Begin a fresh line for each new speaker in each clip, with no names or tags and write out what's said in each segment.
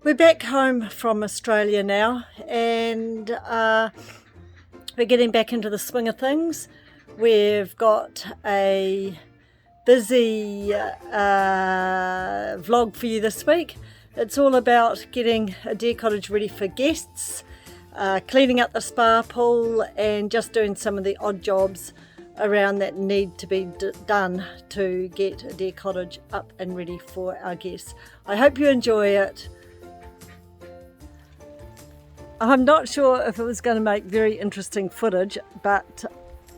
We're back home from Australia now, and we're getting back into the swing of things. We've got a busy vlog for you this week. It's all about getting a Deer Cottage ready for guests, cleaning up the spa pool, and just doing some of the odd jobs around that need to be done to get a Deer Cottage up and ready for our guests. I hope you enjoy it. I'm not sure if it was going to make very interesting footage, but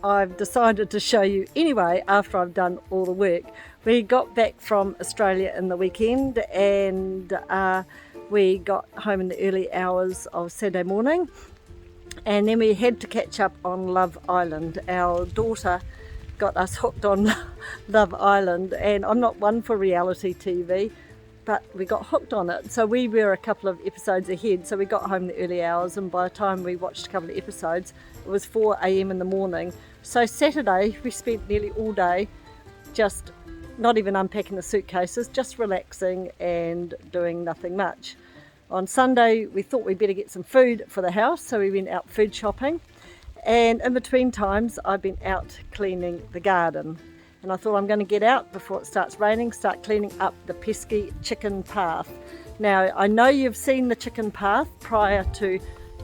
I've decided to show you anyway after I've done all the work. We got back from Australia in the weekend, and we got home in the early hours of Saturday morning, and then we had to catch up on Love Island. Our daughter got us hooked on Love Island, and I'm not one for reality TV, but we got hooked on it. So we were a couple of episodes ahead, so we got home in the early hours, and by the time we watched a couple of episodes it was 4 a.m. in the morning. So Saturday we spent nearly all day just not even unpacking the suitcases, just relaxing and doing nothing much. On Sunday we thought we'd better get some food for the house, so we went out food shopping, and in between times I've been out cleaning the garden. And I thought I'm going to get out before it starts raining, start cleaning up the pesky chicken path. Now, I know you've seen the chicken path prior to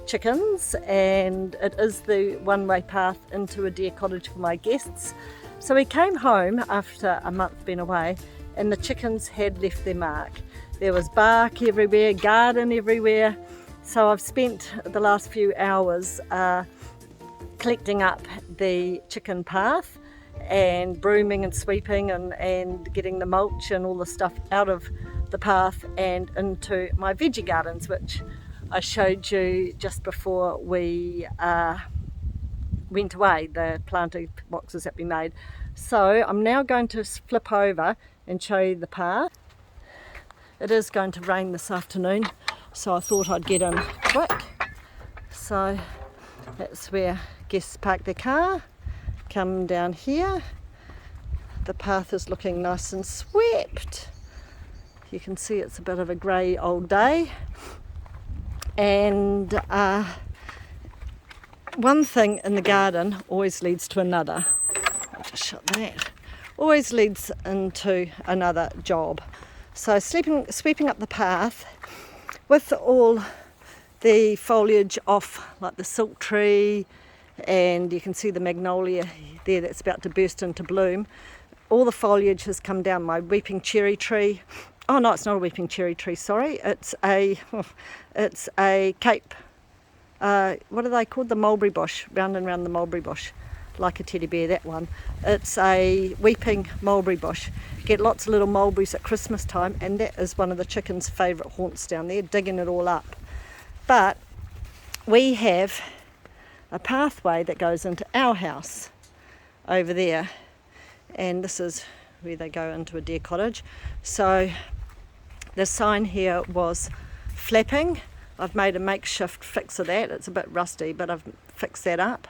chickens, and it is the one-way path into a Deer Cottage for my guests. So we came home after a month being away, and the chickens had left their mark. There was bark everywhere, garden everywhere. So I've spent the last few hours collecting up the chicken path and brooming and sweeping and getting the mulch and all the stuff out of the path and into my veggie gardens, which I showed you just before we went away, the planting boxes that we made. So I'm now going to flip over and show you the path. It is going to rain this afternoon, so I thought I'd get in quick. So that's where guests park their car. Come down here. The path is looking nice and swept. You can see it's a bit of a grey old day, and one thing in the garden always leads to another. I'll just shut that. Always leads into another job. So sweeping up the path with all the foliage off, like the silk tree, and you can see the magnolia there that's about to burst into bloom. All the foliage has come down. My weeping cherry tree, oh no, it's not a weeping cherry tree, sorry, it's a cape, what are they called, the mulberry bush, round and round the mulberry bush, like a teddy bear, that one. It's a weeping mulberry bush. Get lots of little mulberries at Christmas time, and that is one of the chickens' favourite haunts down there, digging it all up. But we have a pathway that goes into our house over there, and this is where they go into a Deer Cottage. So the sign here was flapping. I've made a makeshift fix of that. It's a bit rusty, but I've fixed that up.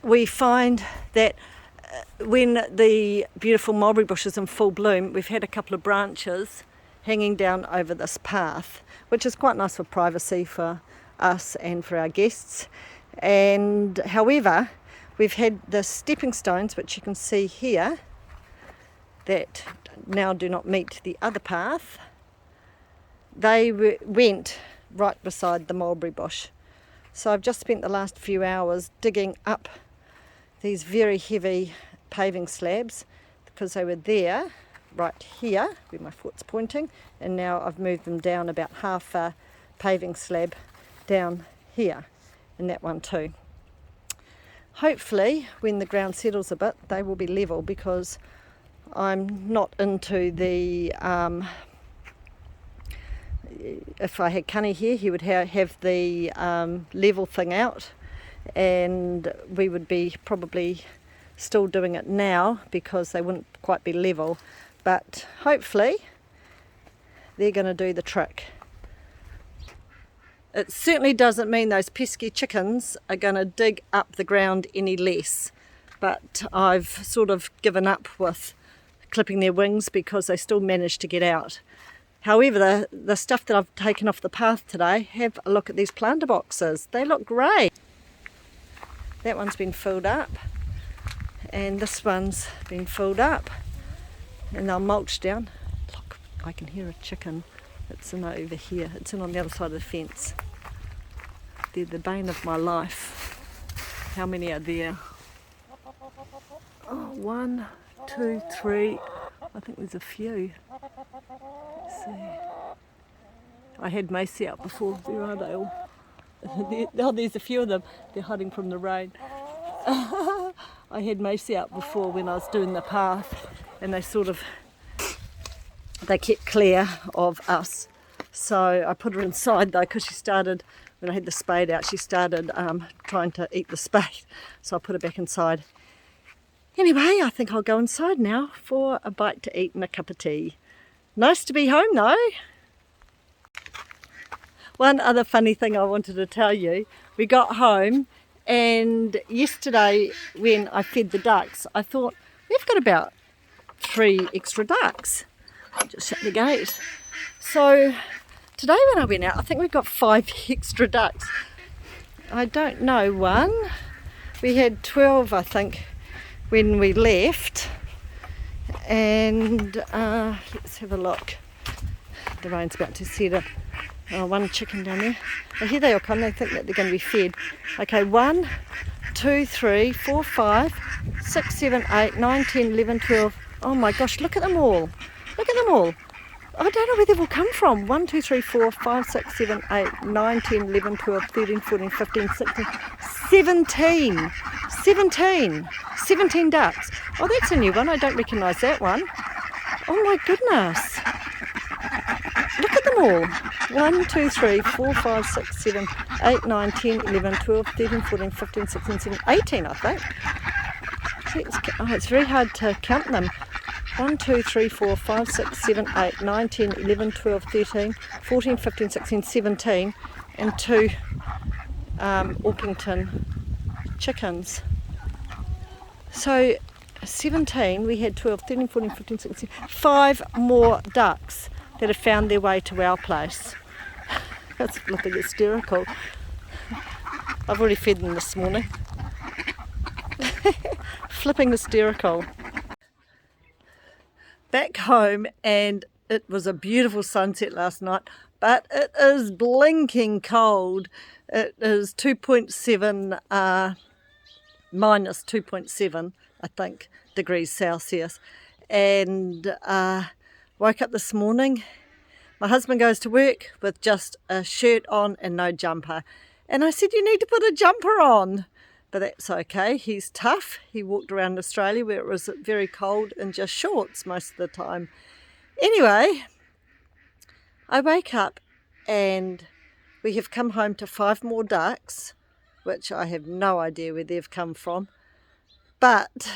We find that when the beautiful mulberry bush is in full bloom, we've had a couple of branches hanging down over this path, which is quite nice for privacy for us and for our guests. And however, we've had the stepping stones, which you can see here, that now do not meet the other path. They went right beside the mulberry bush. So I've just spent the last few hours digging up these very heavy paving slabs, because they were there right here where my foot's pointing, and now I've moved them down about half a paving slab down here, and that one too. Hopefully when the ground settles a bit they will be level, because I'm not into the if I had Cunny here, he would have the level thing out, and we would be probably still doing it now because they wouldn't quite be level, but hopefully they're going to do the trick. It certainly doesn't mean those pesky chickens are going to dig up the ground any less, but I've sort of given up with clipping their wings because they still managed to get out. However, the stuff that I've taken off the path today, have a look at these planter boxes. They look great. That one's been filled up, and this one's been filled up, and they'll mulch down. Look, I can hear a chicken. It's in over here. It's in on the other side of the fence. They're the bane of my life. How many are there? Oh, 1, 2, 3. I think there's a few. Let's see. I had Macy out before. Where are they all? Oh, there's a few of them. They're hiding from the rain. I had Macy out before when I was doing the path, and they kept clear of us. So I put her inside though, because she started, when I had the spade out, she started trying to eat the spade. So I put her back inside. Anyway, I think I'll go inside now for a bite to eat and a cup of tea. Nice to be home though. One other funny thing I wanted to tell you, we got home, and yesterday when I fed the ducks, I thought, we've got about 3 extra ducks. I'll just shut the gate. So today when I went out, I think we've got 5 extra ducks. I don't know one. We had 12, I think, when we left. And let's have a look. The rain's about to set in. Oh, one chicken down there. Oh, here they all come. They think that they're going to be fed. Okay, 1, 2, 3, 4, 5, 6, 7, 8, 9, 10, 11, 12. Oh my gosh, look at them all. Look at them all. I don't know where they've all come from. 1, 2, 3, 4, 5, 6, 7, 8, 9, 10, 11, 12, 13, 14, 15, 16, 17. 17 ducks. Oh, that's a new one. I don't recognise that one. Oh my goodness. Look at them all. 1, 2, 3, 4, 5, 6, 7, 8, 9, 10, 11, 12, 13, 14, 15, 16, 17, 18, I think. It's very hard to count them. 1, 2, 3, 4, 5, 6, 7, 8, 9, 10, 11, 12, 13, 14, 15, 16, 17, and 2 Orpington chickens. So 17, we had 12, 13, 14, 15, 16, 5 more ducks that have found their way to our place. That's looking hysterical. I've already fed them this morning. Flipping hysterical. Back home, and it was a beautiful sunset last night, but it is blinking cold. It is 2.7, minus 2.7, I think, degrees Celsius. And woke up this morning. My husband goes to work with just a shirt on and no jumper. And I said, you need to put a jumper on. But that's okay. He's tough. He walked around Australia where it was very cold in just shorts most of the time. Anyway, I wake up and we have come home to 5 more ducks, which I have no idea where they've come from. But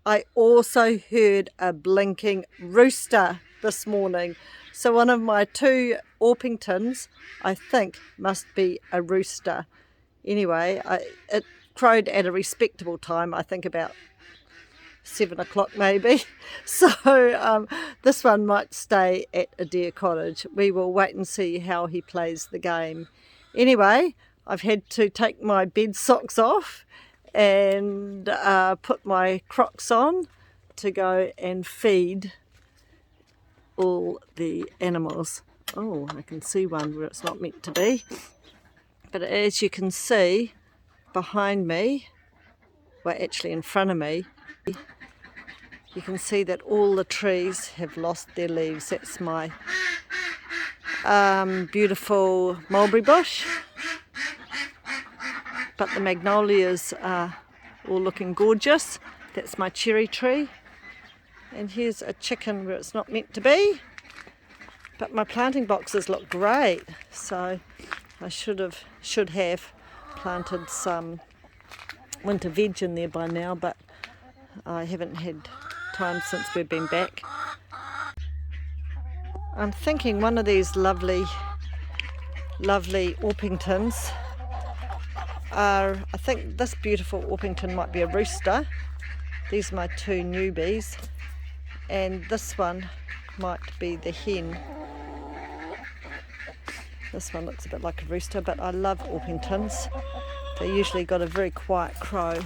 I also heard a blinking rooster this morning. So one of my 2 Orpingtons, I think, must be a rooster. Anyway, it crowed at a respectable time, I think about 7 o'clock maybe. So this one might stay at A Deer Cottage. We will wait and see how he plays the game. Anyway, I've had to take my bed socks off and put my Crocs on to go and feed all the animals. Oh, I can see one where it's not meant to be. But as you can see behind me, well actually in front of me, you can see that all the trees have lost their leaves. That's my beautiful mulberry bush. But the magnolias are all looking gorgeous. That's my cherry tree. And here's a chicken where it's not meant to be. But my planting boxes look great. So I should have planted some winter veg in there by now, but I haven't had time since we've been back. I'm thinking one of these lovely Orpingtons are, I think this beautiful Orpington might be a rooster. These are my 2 newbies. and this one might be the hen. This one looks a bit like a rooster, but I love Orpingtons. They usually got a very quiet crow.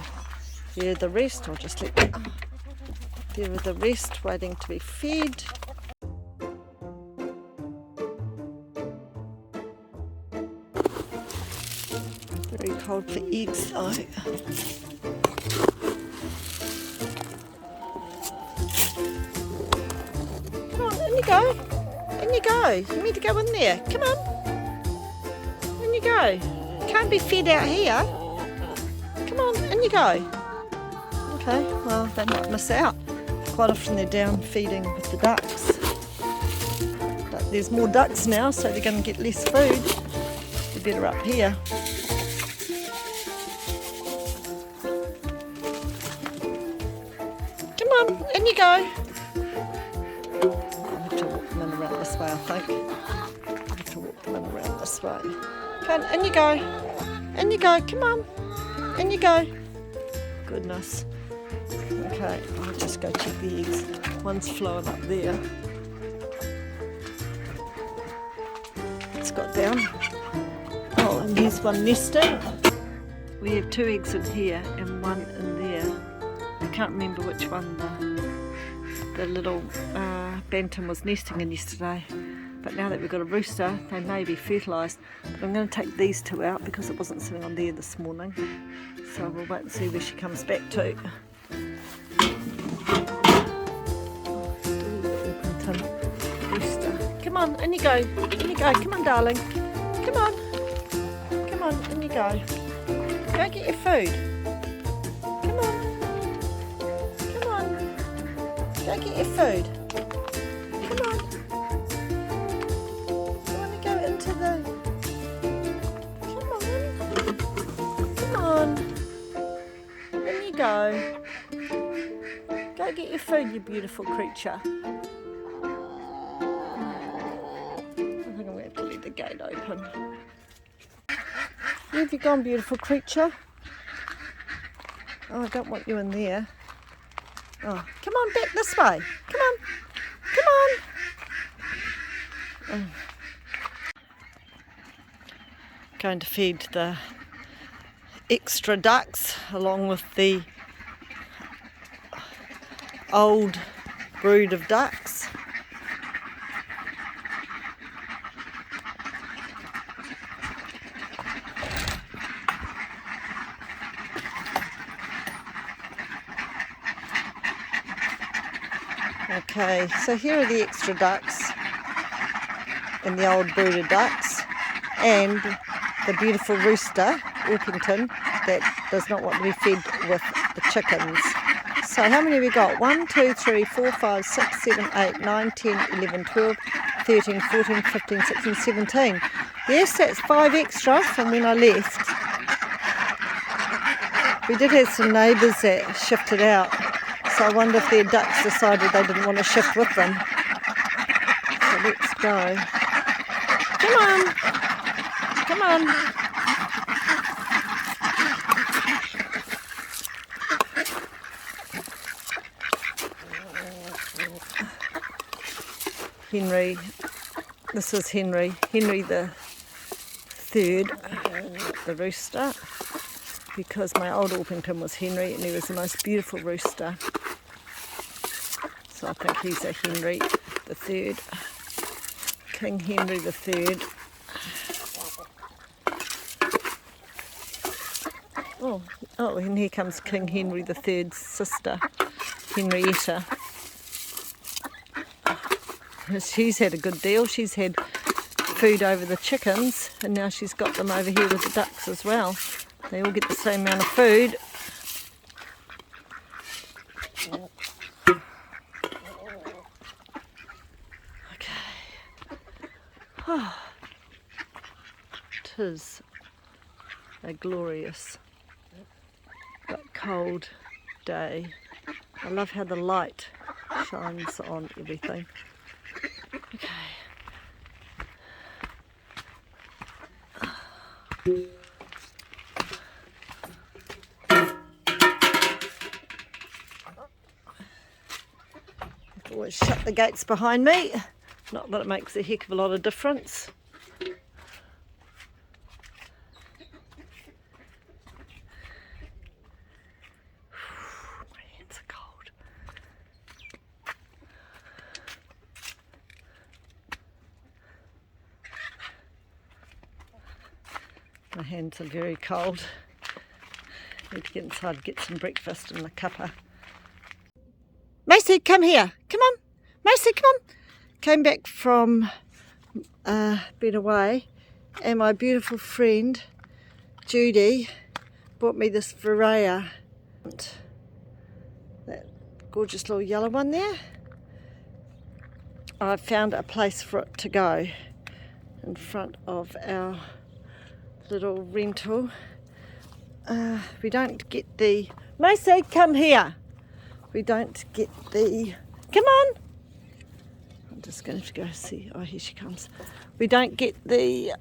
There are the rest, I'll just let them. There are the rest waiting to be fed. Very cold for eggs though. Come on, in you go. In you go. You need to go in there. Come on. In you go. Can't be fed out here. Come on, in you go. Okay, well, they might miss out. Quite often they're down feeding with the ducks. But there's more ducks now, so they're going to get less food. They're better up here. Come on, in you go. I'll have to walk them in around this way, I think. I'll have to walk them in around this way. Come on, in you go. In you go, come on. In you go. Goodness. Okay, I'll just go check the eggs. One's flowing up there. It's got down. Oh, and here's one nesting. We have 2 eggs in here and 1 in there. I can't remember which one the little bantam was nesting in yesterday. But now that we've got a rooster, they may be fertilised. But I'm going to take these 2 out because it wasn't sitting on there this morning. So we'll wait and see where she comes back to. Rooster. Come on, in you go. In you go. Come on, darling. Come on. Come on, in you go. Go get your food. Come on. Come on. Go get your food. Come on. You want to go into the... Come on. Come on. In you go. Go get your food, you beautiful creature. I think I'm going to have to leave the gate open. Where have you gone, beautiful creature? Oh, I don't want you in there. Oh, come on, back this way. Come on. Come on. Oh. Going to feed the extra ducks along with the old brood of ducks. Okay, so here are the extra ducks and the old brood of ducks and the beautiful rooster, Orpington, that does not want to be fed with the chickens. So how many have we got? 1, 2, 3, 4, 5, 6, 7, 8, 9, 10, 11, 12, 13, 14, 15, 16, 17. Yes, that's 5 extra from when I left. We did have some neighbours that shifted out, so I wonder if their ducks decided they didn't want to shift with them. So let's go. Come on! Come on! Henry, this is Henry the third, the rooster, because my old Orpington was Henry and he was the most beautiful rooster. So I think he's a Henry the third, King Henry the third. Oh, and here comes King Henry the third's sister, Henrietta. She's had a good deal. She's had food over the chickens and now she's got them over here with the ducks as well. They all get the same amount of food. Okay. Oh, 'tis a glorious but cold day. I love how the light shines on everything. Okay. Always shut the gates behind me. Not that it makes a heck of a lot of difference. My hands are cold. My hands are very cold. Need to get inside and get some breakfast in the cuppa. Macy, come here. Come on. Macy, come on. Came back from being away, and my beautiful friend Judy bought me this Varaya. That gorgeous little yellow one there. I found a place for it to go in front of our little rental. We don't get the... Macy, come here. We don't get the... Come on. I'm just going to have to go see. Oh, here she comes. We don't get the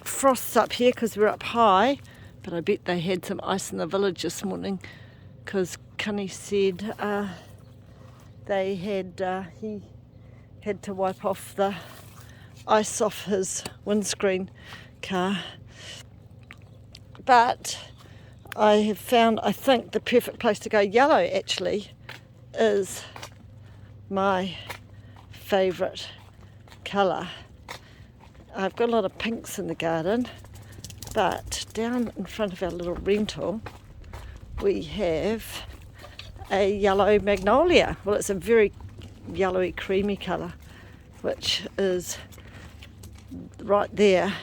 frosts up here because we're up high, but I bet they had some ice in the village this morning because Cunny said they had he had to wipe off the ice off his windscreen car. But I have found, I think, the perfect place to go yellow actually is my favourite colour. I've got a lot of pinks in the garden, but down in front of our little rental we have a yellow magnolia. Well, it's a very yellowy creamy colour, which is right there.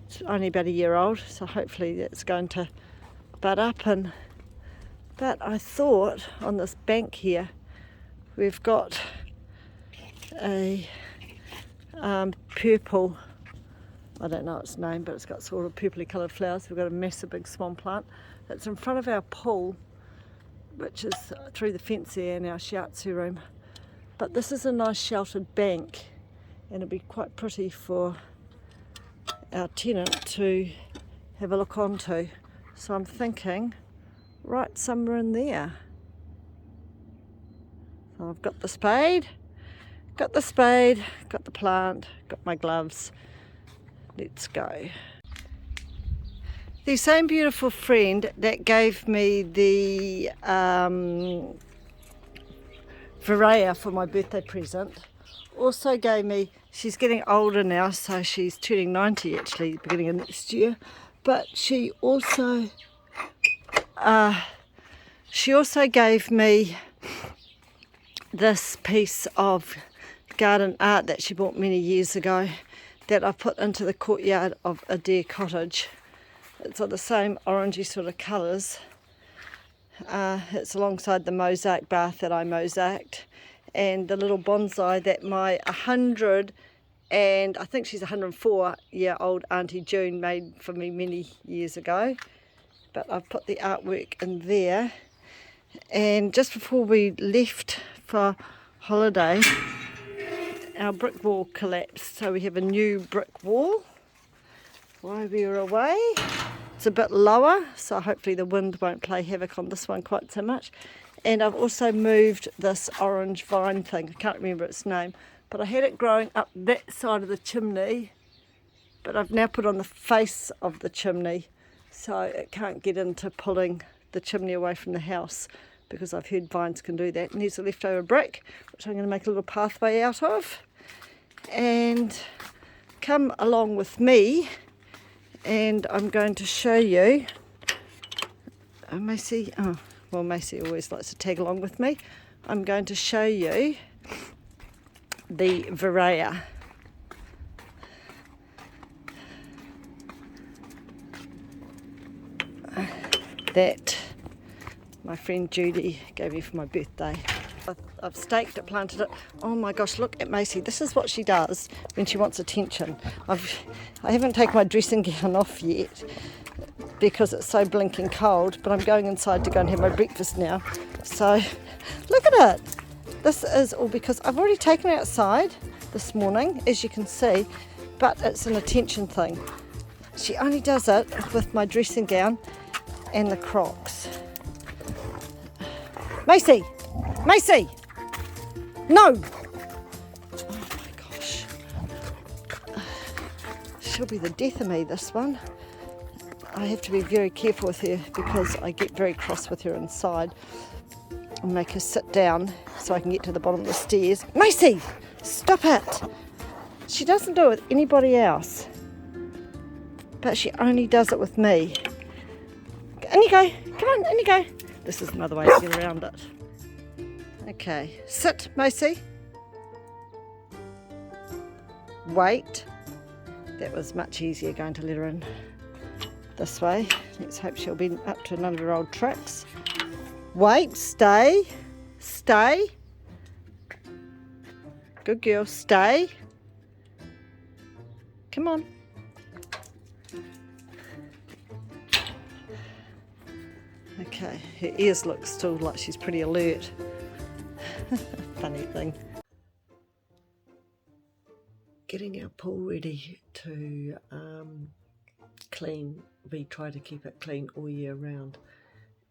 It's only about a year old, so hopefully that's going to bud up. But I thought on this bank here we've got a purple, I don't know its name, but it's got sort of purpley coloured flowers. We've got a massive big swan plant that's in front of our pool, which is through the fence there in our shiatsu room. But this is a nice sheltered bank, and it'll be quite pretty for our tenant to have a look onto. So I'm thinking right somewhere in there. So I've got the spade, got the plant, got my gloves. Let's go. The same beautiful friend that gave me the Varaya for my birthday present also gave me, she's getting older now, so she's turning 90 actually, beginning of next year, but she also gave me this piece of garden art that she bought many years ago that I put into the courtyard of A Deer Cottage. It's got the same orangey sort of colours. It's alongside the mosaic bath that I mosaicked, and the little bonsai that my 100 and I think she's 104-year-old Auntie June made for me many years ago. But I've put the artwork in there. And just before we left for holiday, our brick wall collapsed, so we have a new brick wall while we were away. It's a bit lower, so hopefully the wind won't play havoc on this one quite so much. And I've also moved this orange vine thing, I can't remember its name, but I had it growing up that side of the chimney, but I've now put on the face of the chimney so it can't get into pulling the chimney away from the house, because I've heard vines can do that. And there's a leftover brick, which I'm going to make a little pathway out of. And come along with me, and I'm going to show you, Macy always likes to tag along with me. I'm going to show you the Varaya. That my friend Judy gave me for my birthday. I've staked it, planted it. Oh my gosh, look at Macy. This is what she does when she wants attention. I haven't taken my dressing gown off yet because it's so blinking cold, but I'm going inside to go and have my breakfast now. So look at it. This is all because I've already taken it outside this morning, as you can see, but it's an attention thing. She only does it with my dressing gown and the Crocs. Macy! Macy! No! Oh my gosh. She'll be the death of me, this one. I have to be very careful with her because I get very cross with her inside and make her sit down so I can get to the bottom of the stairs. Macy! Stop it! She doesn't do it with anybody else, but she only does it with me. In you go. Come on, in you go. This is another way to get around it. Okay, sit, Macy. Wait. That was much easier going to let her in this way. Let's hope she'll be up to none of her old tricks. Wait, stay. Stay. Good girl, stay. Come on. Okay, her ears look still like she's pretty alert. Funny thing. Getting our pool ready to clean. We try to keep it clean all year round.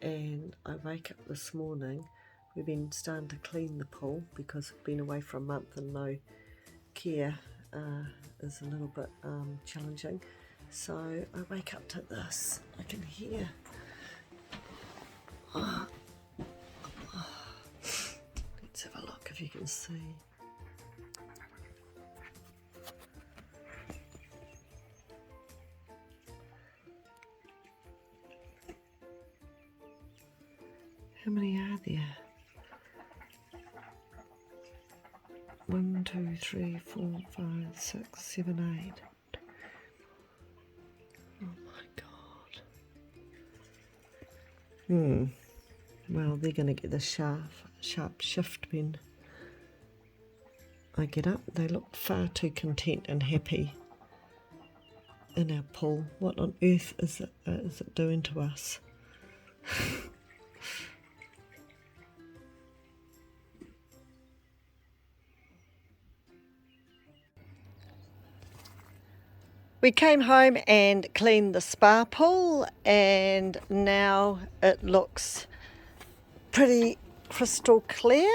And I wake up this morning, we've been starting to clean the pool because we've been away for a month and no care is a little bit challenging. So I wake up to this. I can hear. Let's have a look if you can see. How many are there? 1, 2, 3, 4, 5, 6, 7, 8. Oh my God. Well, they're going to get the sharp shift when I get up. They look far too content and happy in our pool. What on earth is it doing to us? We came home and cleaned the spa pool, and now it looks pretty crystal clear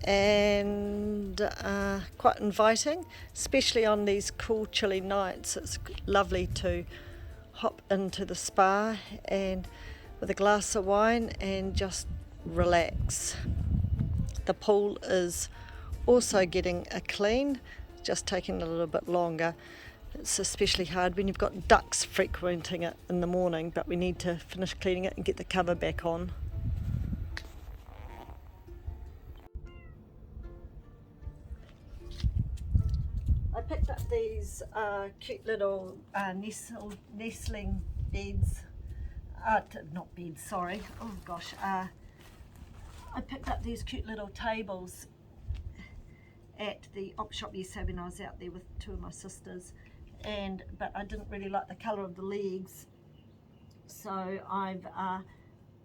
and quite inviting, especially on these cool chilly nights. It's lovely to hop into the spa and with a glass of wine and just relax. The pool is also getting a clean, just taking a little bit longer. It's especially hard when you've got ducks frequenting it in the morning, but we need to finish cleaning it and get the cover back on. I picked up these cute little nestling beds. Not beds, sorry. Oh gosh. I picked up these cute little tables at the op shop yesterday when I was out there with two of my sisters, but I didn't really like the colour of the legs, so I've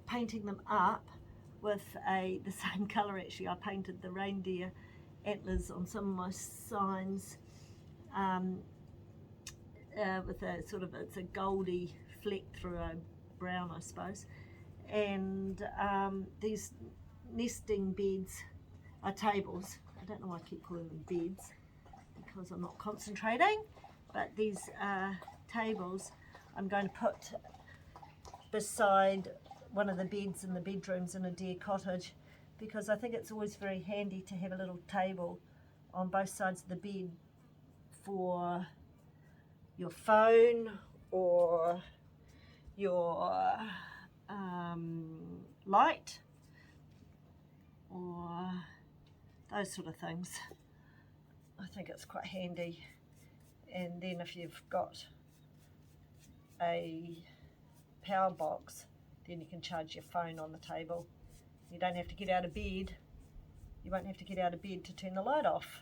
painting them up with the same colour. Actually, I painted the reindeer antlers on some of my signs with a sort of, it's a goldy fleck through a brown, I suppose, and these nesting beds are tables. I don't know why I keep calling them beds because I'm not concentrating, but these tables I'm going to put beside one of the beds in the bedrooms in A Deer Cottage, because I think it's always very handy to have a little table on both sides of the bed for your phone or your light or those sort of things. I think it's quite handy. And then if you've got a power box, then you can charge your phone on the table. You don't have to get out of bed. You won't have to get out of bed to turn the light off,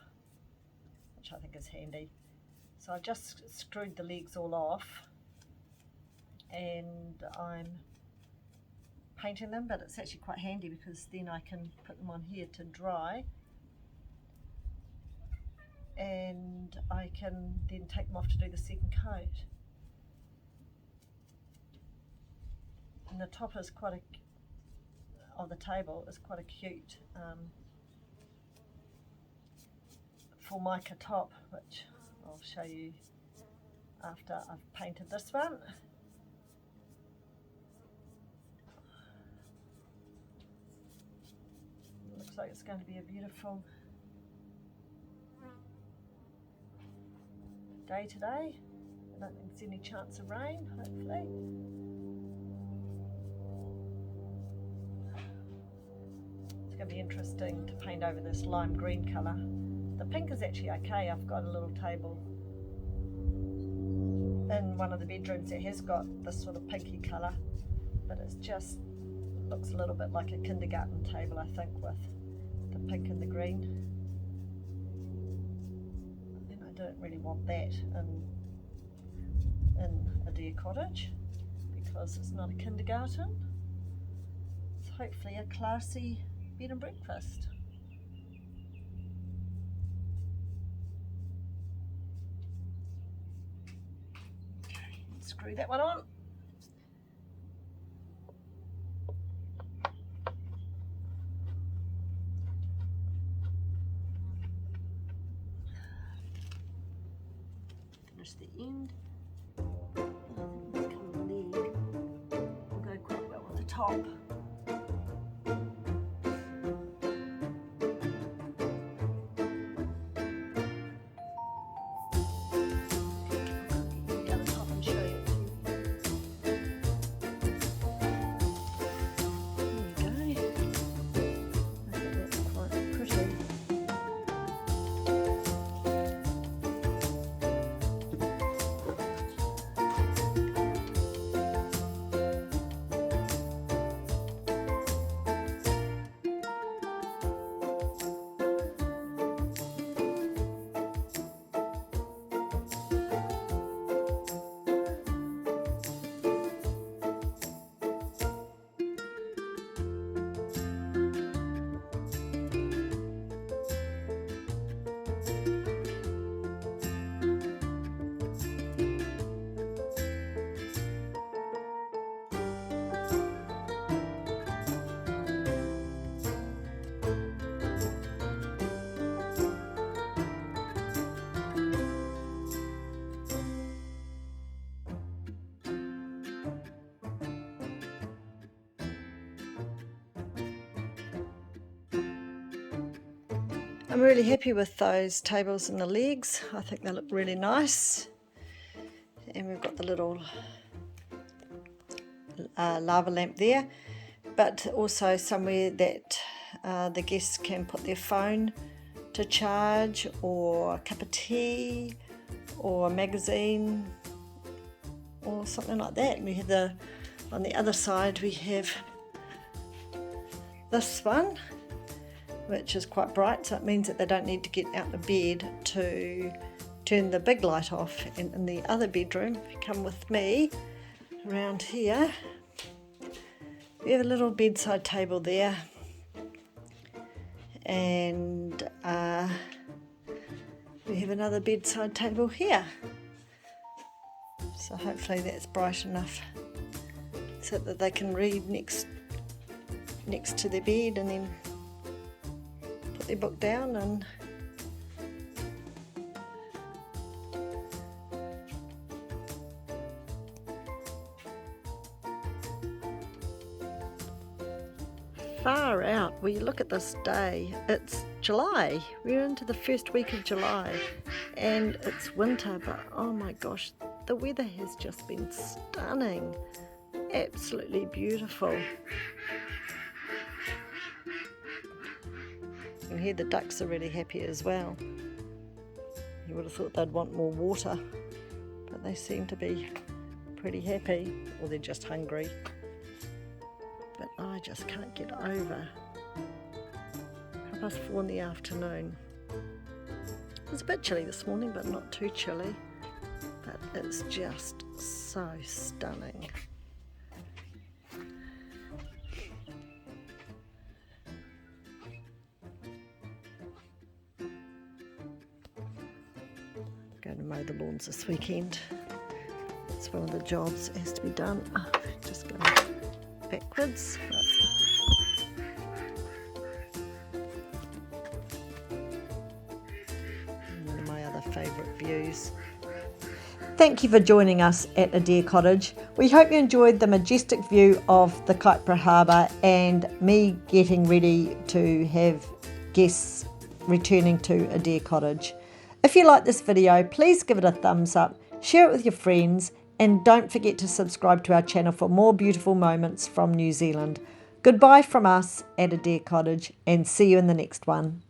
which I think is handy. So I've just screwed the legs all off and I'm painting them, but it's actually quite handy because then I can put them on here to dry, and I can then take them off to do the second coat. And the top is of the table is quite a cute beautiful mica top, which I'll show you after I've painted this one. Looks like it's going to be a beautiful day today. I don't think there's any chance of rain, hopefully. It's going to be interesting to paint over this lime green colour. The pink is actually okay. I've got a little table in one of the bedrooms that has got this sort of pinky colour, but it's just looks a little bit like a kindergarten table, I think, with the pink and the green. And I don't really want that in a Deer Cottage because it's not a kindergarten. It's hopefully a classy bed and breakfast. Screw that one on. Finish the end. I think this colour leg will go quite well with the top. I'm really happy with those tables and the legs. I think they look really nice. And we've got the little lava lamp there, but also somewhere that the guests can put their phone to charge, or a cup of tea, or a magazine, or something like that. And we have on the other side we have this one, which is quite bright, so it means that they don't need to get out of bed to turn the big light off. And in the other bedroom, if you come with me around here, we have a little bedside table there, and we have another bedside table here. So hopefully that's bright enough so that they can read next to their bed, and then put their book down and far out. Will you look at this day? It's July. We're into the first week of July and it's winter, but oh my gosh, the weather has just been stunning. Absolutely beautiful. And here the ducks are really happy as well. You would have thought they'd want more water, but they seem to be pretty happy, or they're just hungry. But I just can't get over 4:30 in the afternoon. It was a bit chilly this morning, but not too chilly. But it's just so stunning. Going to mow the lawns this weekend. It's one of the jobs that has to be done. Just going backwards. favourite views. Thank you for joining us at A Deer Cottage. We hope you enjoyed the majestic view of the Kaipara Harbour and me getting ready to have guests returning to A Deer Cottage. If you like this video, please give it a thumbs up, share it with your friends, and don't forget to subscribe to our channel for more beautiful moments from New Zealand. Goodbye from us at A Deer Cottage, and see you in the next one.